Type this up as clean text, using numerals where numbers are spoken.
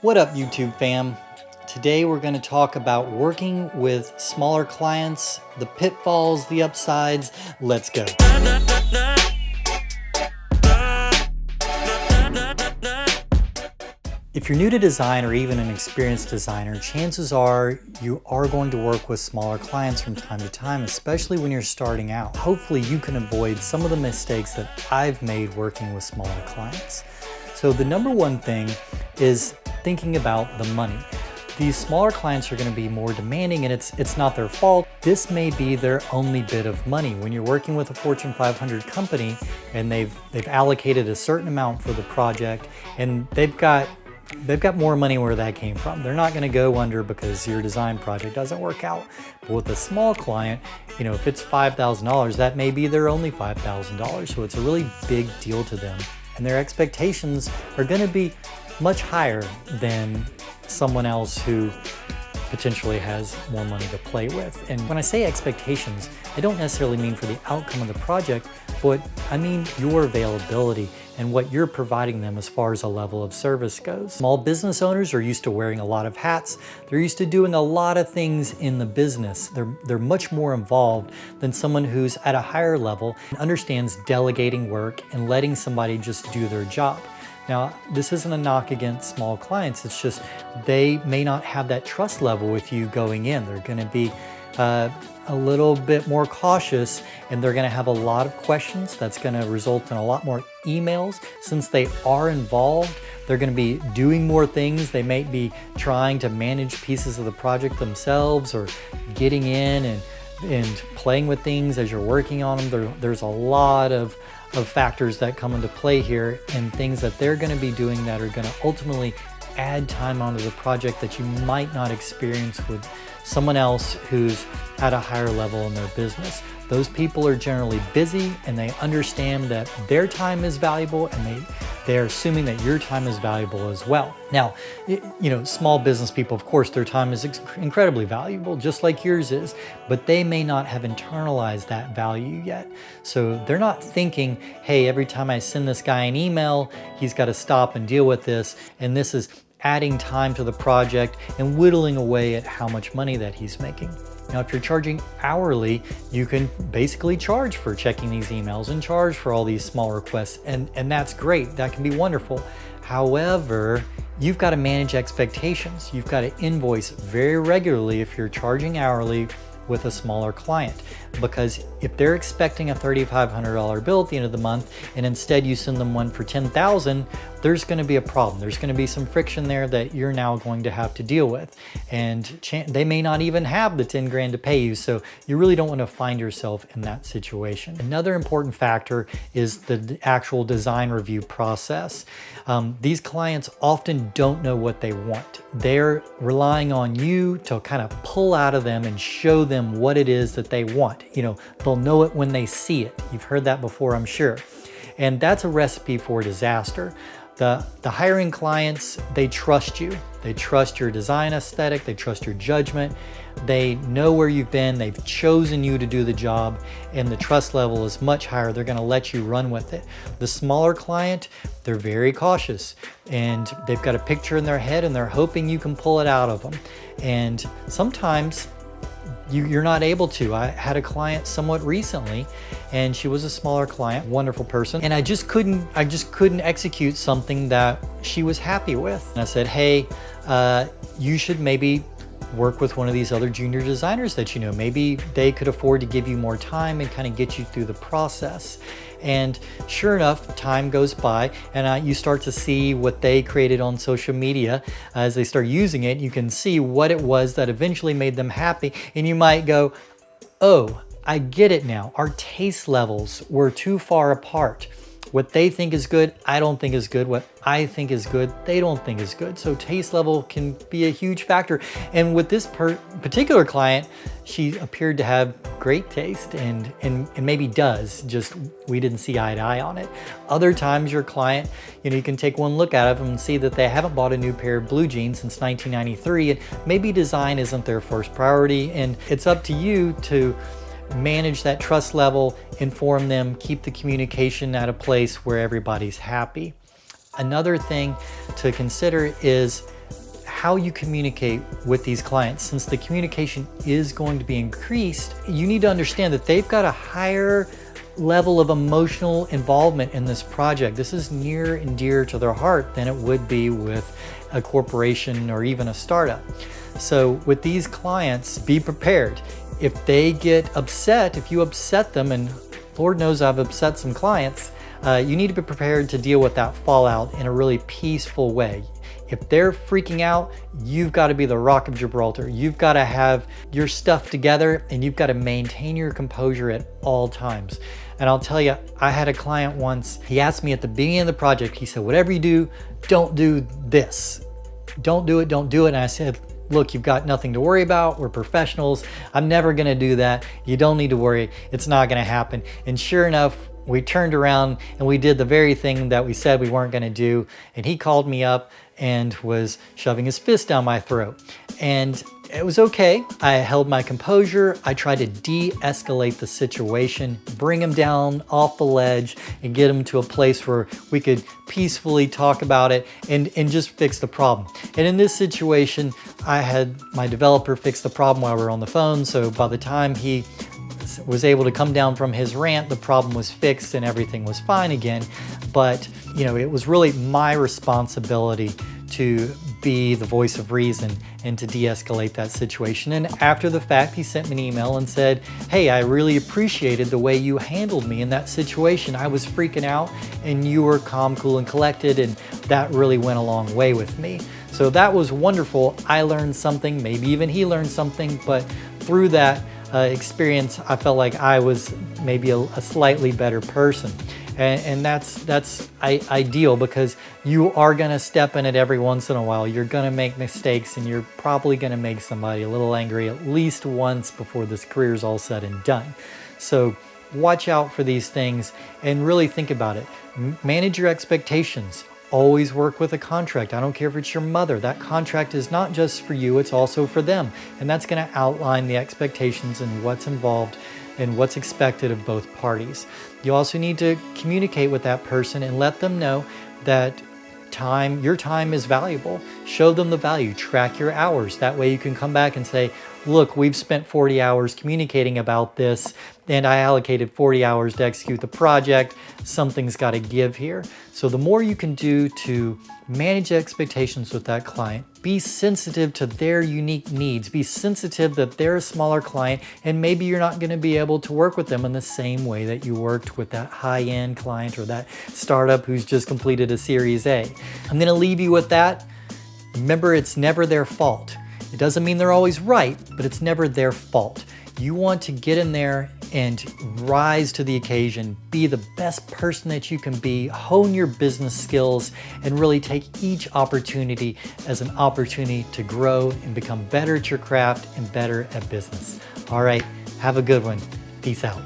What up, YouTube fam? Today we're going to talk about working with smaller clients, the pitfalls, the upsides. Let's go. If you're new to design or even an experienced designer, chances are you are going to work with smaller clients from time to time, especially when you're starting out. Hopefully you can avoid some of the mistakes that I've made working with smaller clients. So the number one thing is thinking about the money. These smaller clients are going to be more demanding, and it's not their fault. This may be their only bit of money. When you're working with a Fortune 500 company and they've allocated a certain amount for the project, and they've got more money where that came from. They're not going to go under because your design project doesn't work out. But with a small client, if it's $5,000, that may be their only $5,000. So it's a really big deal to them. And their expectations are going to be much higher than someone else who potentially has more money to play with. And when I say expectations, I don't necessarily mean for the outcome of the project, but I mean your availability and what you're providing them as far as a level of service goes. Small business owners are used to wearing a lot of hats. They're used to doing a lot of things in the business. They're much more involved than someone who's at a higher level and understands delegating work and letting somebody just do their job. Now, this isn't a knock against small clients. It's just they may not have that trust level with you going in. They're going to be a little bit more cautious, and they're going to have a lot of questions. That's going to result in a lot more emails. Since they are involved, they're going to be doing more things. They may be trying to manage pieces of the project themselves, or getting in and playing with things as you're working on them. There's a lot of factors that come into play here, and things that they're going to be doing that are going to ultimately add time onto the project that you might not experience with someone else who's at a higher level in their business. Those people are generally busy, and they understand that their time is valuable, and they're assuming that your time is valuable as well. Now, small business people, of course, their time is incredibly valuable, just like yours is, but they may not have internalized that value yet. So they're not thinking, hey, every time I send this guy an email, he's got to stop and deal with this, and this is adding time to the project and whittling away at how much money that he's making. Now, if you're charging hourly, you can basically charge for checking these emails and charge for all these small requests, and that's great. That can be wonderful. However, you've got to manage expectations. You've got to invoice very regularly if you're charging hourly with a smaller client, because if they're expecting a $3,500 bill at the end of the month and instead you send them one for $10,000, there's going to be a problem. There's going to be some friction there that you're now going to have to deal with, and they may not even have the 10 grand to pay you, so you really don't want to find yourself in that situation. Another important factor is the actual design review process. These clients often don't know what they want. They're relying on you to kind of pull out of them and show them what it is that they want. They'll know it when they see it. You've heard that before, I'm sure. And that's a recipe for disaster. The hiring clients, they trust you. They trust your design aesthetic. They trust your judgment. They know where you've been. They've chosen you to do the job, and the trust level is much higher. They're going to let you run with it. The smaller client, they're very cautious, and they've got a picture in their head, and they're hoping you can pull it out of them. And sometimes you're not able to. I had a client somewhat recently, and she was a smaller client, wonderful person, and I just couldn't execute something that she was happy with. And I said, hey, you should maybe work with one of these other junior designers that you know. Maybe they could afford to give you more time and kind of get you through the process. And sure enough, time goes by, and you start to see what they created on social media. As they start using it, you can see what it was that eventually made them happy, and you might go, oh, I get it now. Our taste levels were too far apart. What they think is good, I don't think is good. What I think is good, they don't think is good. So taste level can be a huge factor. And with this particular client, she appeared to have great taste and maybe does, just we didn't see eye to eye on it. Other times your client, you can take one look at them and see that they haven't bought a new pair of blue jeans since 1993, and maybe design isn't their first priority, and it's up to you to manage that trust level, inform them, keep the communication at a place where everybody's happy. Another thing to consider is how you communicate with these clients. Since the communication is going to be increased, you need to understand that they've got a higher level of emotional involvement in this project. This is near and dear to their heart than it would be with a corporation or even a startup. So with these clients, be prepared. If they get upset, if you upset them, and Lord knows I've upset some clients, you need to be prepared to deal with that fallout in a really peaceful way. If they're freaking out, you've got to be the Rock of Gibraltar. You've got to have your stuff together and you've got to maintain your composure at all times. And I'll tell you, I had a client once, he asked me at the beginning of the project, he said, whatever you do, don't do this. Don't do it, don't do it. And I said, look, you've got nothing to worry about. We're professionals. I'm never gonna do that. You don't need to worry. It's not gonna happen. And sure enough, we turned around and we did the very thing that we said we weren't gonna do. And he called me up and was shoving his fist down my throat. And it was okay. I held my composure. I tried to de-escalate the situation, bring him down off the ledge and get him to a place where we could peacefully talk about it and just fix the problem. And in this situation, I had my developer fix the problem while we were on the phone. So by the time he was able to come down from his rant, the problem was fixed and everything was fine again. But you know, it was really my responsibility to be the voice of reason and to de-escalate that situation. And after the fact, he sent me an email and said, hey, I really appreciated the way you handled me in that situation. I was freaking out and you were calm, cool, and collected, and that really went a long way with me. So that was wonderful. I learned something, maybe even he learned something, but through that experience, I felt like I was maybe a slightly better person. And that's ideal, because you are gonna step in it every once in a while. You're gonna make mistakes and you're probably gonna make somebody a little angry at least once before this career is all said and done. So watch out for these things and really think about it. Manage your expectations. Always work with a contract. I don't care if it's your mother. That contract is not just for you, it's also for them. And that's gonna outline the expectations and what's involved and what's expected of both parties. You also need to communicate with that person and let them know that your time is valuable. Show them the value, track your hours. That way you can come back and say, look, we've spent 40 hours communicating about this and I allocated 40 hours to execute the project. Something's got to give here. So the more you can do to manage expectations with that client, be sensitive to their unique needs, be sensitive that they're a smaller client and maybe you're not going to be able to work with them in the same way that you worked with that high-end client or that startup who's just completed a Series A. I'm going to leave you with that. Remember, it's never their fault. It doesn't mean they're always right, but it's never their fault. You want to get in there and rise to the occasion, be the best person that you can be, hone your business skills, and really take each opportunity as an opportunity to grow and become better at your craft and better at business. All right, have a good one. Peace out.